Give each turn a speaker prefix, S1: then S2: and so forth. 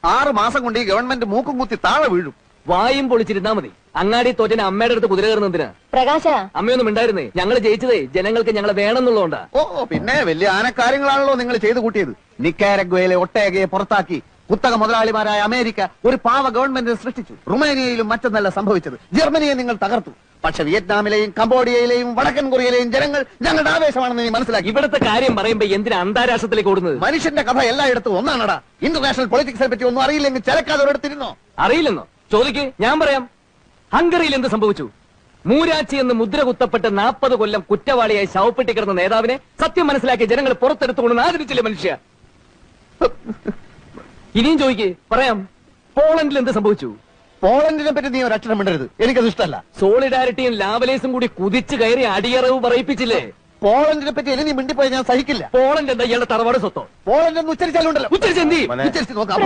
S1: 6 മാസം കൊണ്ട് ഈ ഗവൺമെന്റ് മൂക്കും കുത്തി താഴെ വീഴും.
S2: വായും പൊളിച്ചിരുന്നാ മതി. അങ്ങാടി തോറ്റന് അമ്മയുടെ അടുത്ത് കുതിര കയറുന്നതിന്.
S3: പ്രകാശ,
S2: അമ്മയൊന്നും ഉണ്ടായിരുന്നേ. ഞങ്ങൾ ജയിച്ചതേ ജനങ്ങൾക്ക് ഞങ്ങളെ വേണമെന്നുള്ളതുകൊണ്ടാ.
S1: ഓ പിന്നെ വലിയ ആനക്കാര്യങ്ങളാണല്ലോ നിങ്ങൾ ചെയ്തു കൂട്ടിയത്. നിക്കാരഗ്വയിലെ ഒട്ടേകയെ പുറത്താക്കി കുത്തക മുതലാളിമാരായ അമേരിക്ക ഒരു പാവ ഗവൺമെന്റിനെ സൃഷ്ടിച്ചു. റുമേനിയയിലും മറ്റൊന്നല്ല സംഭവിച്ചത്. ജർമ്മനിയെ നിങ്ങൾ തകർത്തു. പക്ഷെ വിയറ്റ്നാമിലെയും കംബോഡിയയിലെയും വടക്കൻ കൊറിയയിലെയും ജനങ്ങൾ ഞങ്ങളുടെ ആവേശമാണെന്ന് നീ മനസ്സിലാക്കി.
S2: ഇവിടുത്തെ കാര്യം പറയുമ്പോ എന്തിനാ അന്താരാഷ്ട്രത്തിലേക്ക് ഓടുന്നത്?
S1: മനുഷ്യന്റെ കഥ എല്ലായിടത്തും ഒന്നാണടാ. ഇന്റർനാഷണൽ പൊളിറ്റിക്സിനെ പറ്റി ഒന്നും അറിയില്ലെങ്കിൽ ചിലക്കാതെ ഒരിടത്തിരുന്നോ?
S2: അറിയില്ലെന്നോ? ചോദിക്ക്, ഞാൻ പറയാം. ഹംഗറിയിൽ എന്ത് സംഭവിച്ചു? മൂരാച്ചി എന്ന് മുദ്ര കുത്തപ്പെട്ട് 40 കൊല്ലം കുറ്റവാളിയായി ശവപ്പെട്ടി കിടന്ന നേതാവിനെ സത്യം മനസ്സിലാക്കിയ ജനങ്ങൾ പുറത്തെടുത്തുകൊണ്ട് ആദരിച്ചില്ലേ മനുഷ്യ? ഇനിയും ചോദിക്ക്, പറയാം. പോളണ്ടിൽ എന്ത് സംഭവിച്ചു?
S1: പോളണ്ടിനെ പറ്റി നീ ഒരക്ഷരം മിണ്ടരുത്. എനിക്കത് ഇഷ്ടമല്ല.
S2: സോളിഡാരിറ്റിയും ലാവലേസും കൂടി കുതിച്ചു കയറി അടിയറവ് പറയിപ്പിച്ചില്ലേ?
S1: പോളണ്ടിനെ പറ്റി ഇനി നീ മിണ്ടിപ്പോയി ഞാൻ സഹിക്കില്ല.
S2: പോളണ്ട് എന്താ ഇയാളുടെ തറവാട് സ്വത്തോ?
S1: പോളണ്ട് എന്ന് ഉച്ചരിച്ചാലുണ്ടല്ലോ.
S2: ഉച്ചരിച്ചെന്തി
S1: ഉച്ചരിച്ച് നോക്കാം.